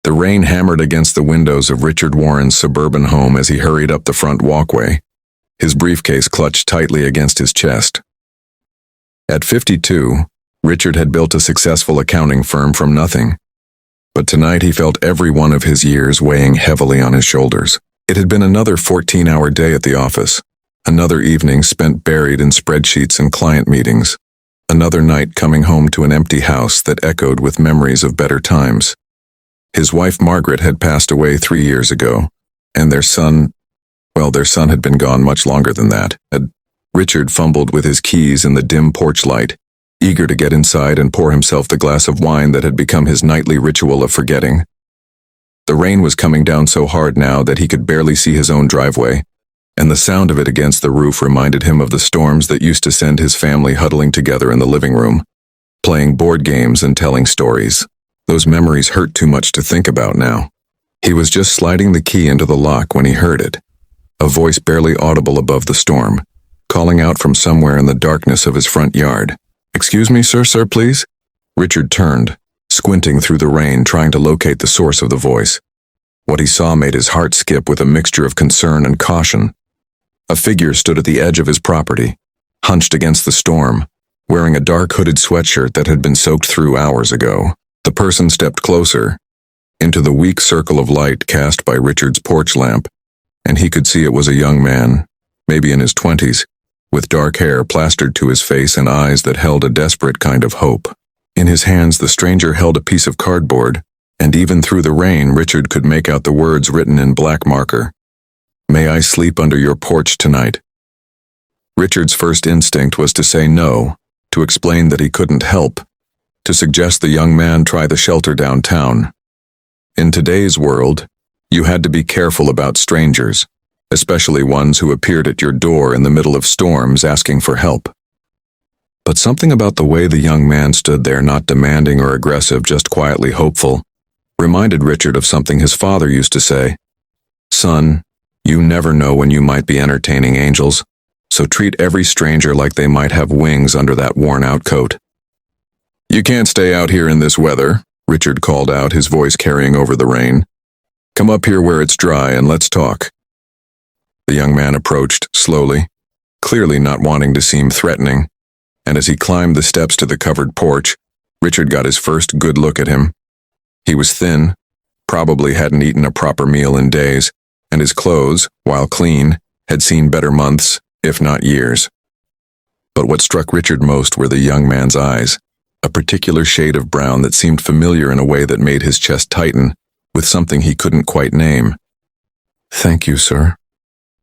The rain hammered against the windows of Richard Warren's suburban home as he hurried up the front walkway, his briefcase clutched tightly against his chest. At 52, Richard had built a successful accounting firm from nothing. But tonight he felt every one of his years weighing heavily on his shoulders. It had been another 14-hour day at the office, another evening spent buried in spreadsheets and client meetings, another night coming home to an empty house that echoed with memories of better times. His wife Margaret had passed away 3 years ago, and their son had been gone much longer than that. Richard fumbled with his keys in the dim porch light, eager to get inside and pour himself the glass of wine that had become his nightly ritual of forgetting. The rain was coming down so hard now that he could barely see his own driveway, and the sound of it against the roof reminded him of the storms that used to send his family huddling together in the living room, playing board games and telling stories. Those memories hurt too much to think about now. He was just sliding the key into the lock when he heard it, a voice barely audible above the storm, calling out from somewhere in the darkness of his front yard. "Excuse me, sir, please?" Richard turned, squinting through the rain, trying to locate the source of the voice. What he saw made his heart skip with a mixture of concern and caution. A figure stood at the edge of his property, hunched against the storm, wearing a dark hooded sweatshirt that had been soaked through hours ago. The person stepped closer, into the weak circle of light cast by Richard's porch lamp, and he could see it was a young man, maybe in his 20s, with dark hair plastered to his face and eyes that held a desperate kind of hope. In his hands the stranger held a piece of cardboard, and even through the rain Richard could make out the words written in black marker. "May I sleep under your porch tonight?" Richard's first instinct was to say no, to explain that he couldn't help, to suggest the young man try the shelter downtown. In today's world, you had to be careful about strangers, especially ones who appeared at your door in the middle of storms asking for help. But something about the way the young man stood there, not demanding or aggressive, just quietly hopeful, reminded Richard of something his father used to say. "Son, you never know when you might be entertaining angels, so treat every stranger like they might have wings under that worn-out coat." "You can't stay out here in this weather," Richard called out, his voice carrying over the rain. "Come up here where it's dry and let's talk." The young man approached slowly, clearly not wanting to seem threatening, and as he climbed the steps to the covered porch, Richard got his first good look at him. He was thin, probably hadn't eaten a proper meal in days, and his clothes, while clean, had seen better months, if not years. But what struck Richard most were the young man's eyes, a particular shade of brown that seemed familiar in a way that made his chest tighten, with something he couldn't quite name. "Thank you, sir,"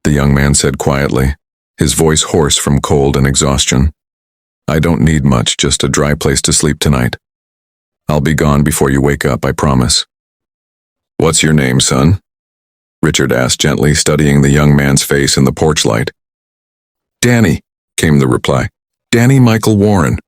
the young man said quietly, his voice hoarse from cold and exhaustion. "I don't need much, just a dry place to sleep tonight. I'll be gone before you wake up, I promise." "What's your name, son?" Richard asked gently, studying the young man's face in the porch light. "Danny," came the reply. "Danny Michael Warren."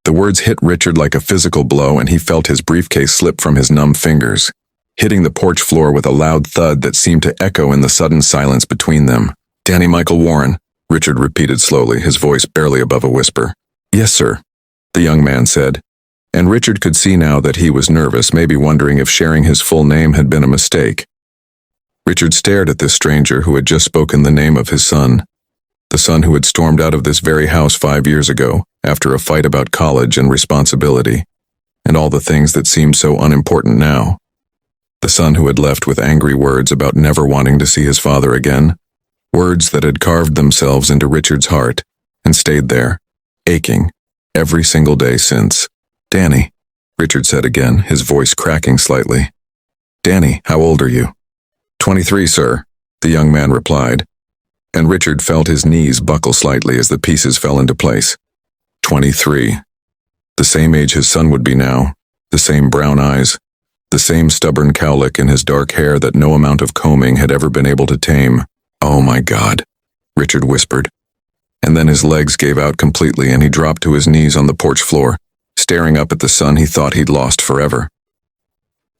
The words hit Richard like a physical blow, and he felt his briefcase slip from his numb fingers, hitting the porch floor with a loud thud that seemed to echo in the sudden silence between them. "Danny Michael Warren," Richard repeated slowly, his voice barely above a whisper. "Yes, sir," the young man said, and Richard could see now that he was nervous, maybe wondering if sharing his full name had been a mistake. Richard stared at this stranger who had just spoken the name of his son, the son who had stormed out of this very house 5 years ago, after a fight about college and responsibility, and all the things that seemed so unimportant now. The son who had left with angry words about never wanting to see his father again, words that had carved themselves into Richard's heart and stayed there, aching, every single day since. "Danny," Richard said again, his voice cracking slightly. "Danny, how old are you?" 23, sir," the young man replied, and Richard felt his knees buckle slightly as the pieces fell into place. 23. The same age his son would be now, the same brown eyes, the same stubborn cowlick in his dark hair that no amount of combing had ever been able to tame. "Oh my God," Richard whispered. And then his legs gave out completely and he dropped to his knees on the porch floor, staring up at the son he thought he'd lost forever.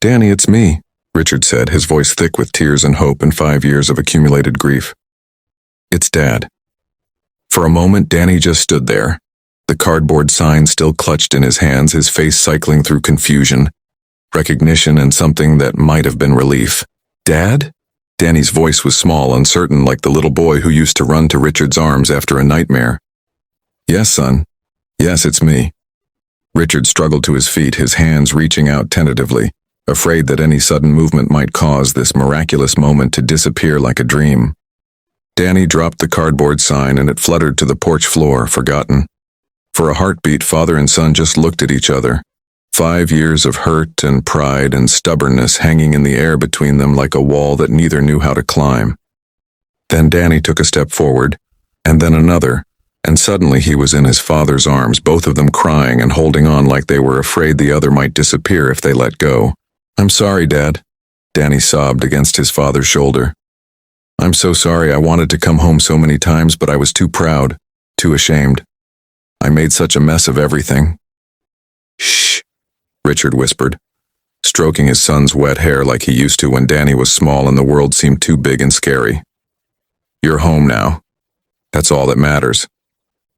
"Danny, it's me," Richard said, his voice thick with tears and hope and 5 years of accumulated grief. "It's Dad." For a moment, Danny just stood there, the cardboard sign still clutched in his hands, his face cycling through confusion. recognition, and something that might have been relief. "Dad?" Danny's voice was small, uncertain, like the little boy who used to run to Richard's arms after a nightmare. "Yes, son. Yes, it's me." Richard struggled to his feet, his hands reaching out tentatively, afraid that any sudden movement might cause this miraculous moment to disappear like a dream. Danny dropped the cardboard sign and it fluttered to the porch floor, forgotten. For a heartbeat, father and son just looked at each other. 5 years of hurt and pride and stubbornness hanging in the air between them like a wall that neither knew how to climb. Then Danny took a step forward, and then another, and suddenly he was in his father's arms, both of them crying and holding on like they were afraid the other might disappear if they let go. "I'm sorry, Dad," Danny sobbed against his father's shoulder. "I'm so sorry. I wanted to come home so many times, but I was too proud, too ashamed. I made such a mess of everything." "Shh," Richard whispered, stroking his son's wet hair like he used to when Danny was small and the world seemed too big and scary. "You're home now. That's all that matters.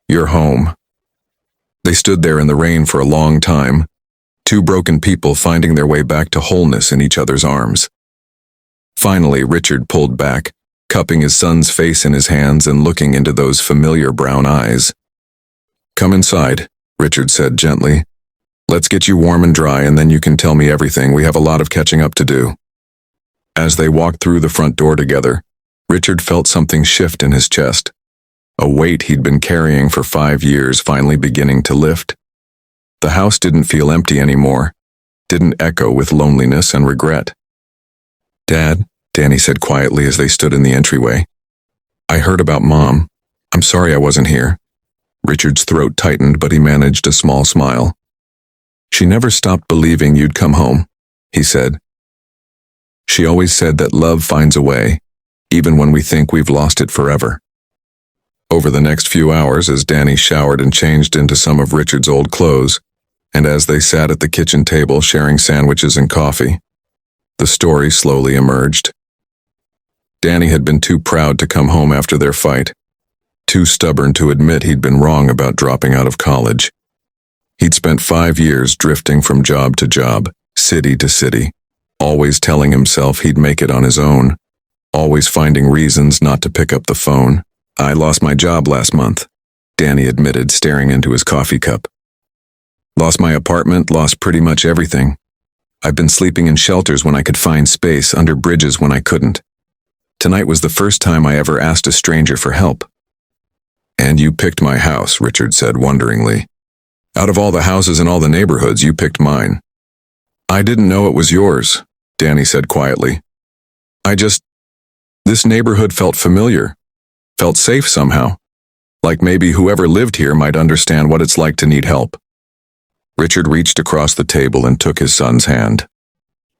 You're home." They stood there in the rain for a long time, two broken people finding their way back to wholeness in each other's arms. Finally, Richard pulled back, cupping his son's face in his hands and looking into those familiar brown eyes. "Come inside," Richard said gently. "Let's get you warm and dry, and then you can tell me everything. We have a lot of catching up to do." As they walked through the front door together, Richard felt something shift in his chest. A weight he'd been carrying for 5 years finally beginning to lift. The house didn't feel empty anymore, didn't echo with loneliness and regret. "Dad," Danny said quietly as they stood in the entryway. "I heard about Mom. I'm sorry I wasn't here." Richard's throat tightened, but he managed a small smile. "She never stopped believing you'd come home," he said. "She always said that love finds a way, even when we think we've lost it forever." Over the next few hours, as Danny showered and changed into some of Richard's old clothes, and as they sat at the kitchen table sharing sandwiches and coffee, the story slowly emerged. Danny had been too proud to come home after their fight, too stubborn to admit he'd been wrong about dropping out of college. He'd spent 5 years drifting from job to job, city to city, always telling himself he'd make it on his own, always finding reasons not to pick up the phone. "I lost my job last month," Danny admitted, staring into his coffee cup. "Lost my apartment, lost pretty much everything. I've been sleeping in shelters when I could find space, under bridges when I couldn't. Tonight was the first time I ever asked a stranger for help." "And you picked my house," Richard said wonderingly. "Out of all the houses in all the neighborhoods, you picked mine." "I didn't know it was yours," Danny said quietly. This neighborhood felt familiar, felt safe somehow, like maybe whoever lived here might understand what it's like to need help." Richard reached across the table and took his son's hand.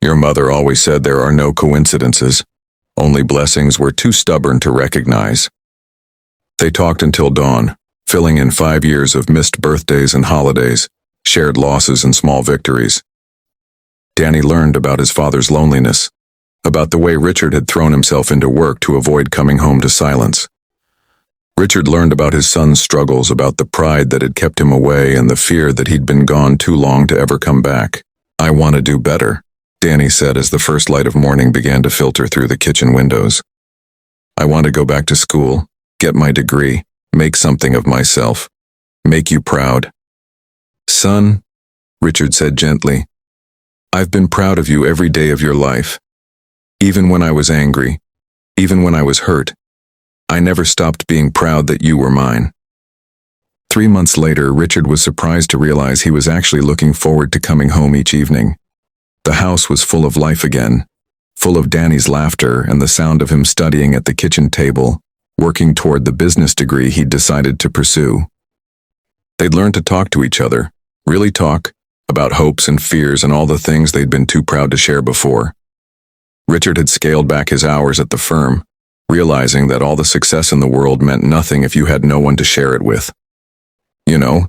"Your mother always said there are no coincidences, only blessings we're too stubborn to recognize." They talked until dawn, filling in 5 years of missed birthdays and holidays, shared losses and small victories. Danny learned about his father's loneliness, about the way Richard had thrown himself into work to avoid coming home to silence. Richard learned about his son's struggles, about the pride that had kept him away and the fear that he'd been gone too long to ever come back. "I want to do better," Danny said as the first light of morning began to filter through the kitchen windows. "I want to go back to school, get my degree, make something of myself, make you proud." "Son," Richard said gently, "I've been proud of you every day of your life. Even when I was angry, even when I was hurt, I never stopped being proud that you were mine." 3 months later, Richard was surprised to realize he was actually looking forward to coming home each evening. The house was full of life again, full of Danny's laughter and the sound of him studying at the kitchen table, working toward the business degree he'd decided to pursue. They'd learned to talk to each other, really talk, about hopes and fears and all the things they'd been too proud to share before. Richard had scaled back his hours at the firm, realizing that all the success in the world meant nothing if you had no one to share it with. "You know,"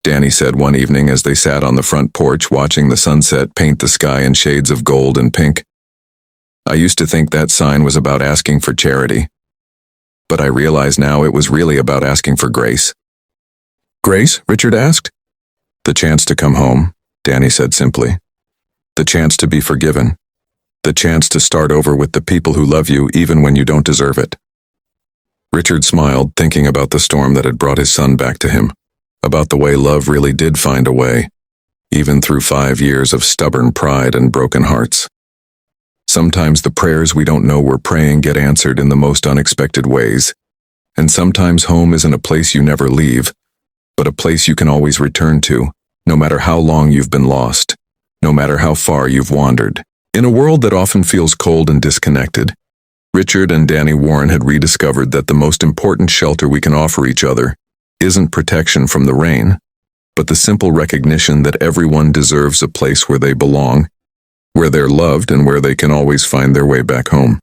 Danny said one evening as they sat on the front porch watching the sunset paint the sky in shades of gold and pink, "I used to think that sign was about asking for charity. But I realize now it was really about asking for grace." "Grace?" Richard asked. "The chance to come home," Danny said simply. the chance to be forgiven, the chance to start over with the people who love you even when you don't deserve it. Richard smiled, thinking about the storm that had brought his son back to him, about the way love really did find a way, even through 5 years of stubborn pride and broken hearts. Sometimes the prayers we don't know we're praying get answered in the most unexpected ways, and sometimes home isn't a place you never leave, but a place you can always return to, no matter how long you've been lost, no matter how far you've wandered. In a world that often feels cold and disconnected, Richard and Danny Warren had rediscovered that the most important shelter we can offer each other isn't protection from the rain, but the simple recognition that everyone deserves a place where they belong, where they're loved, and where they can always find their way back home.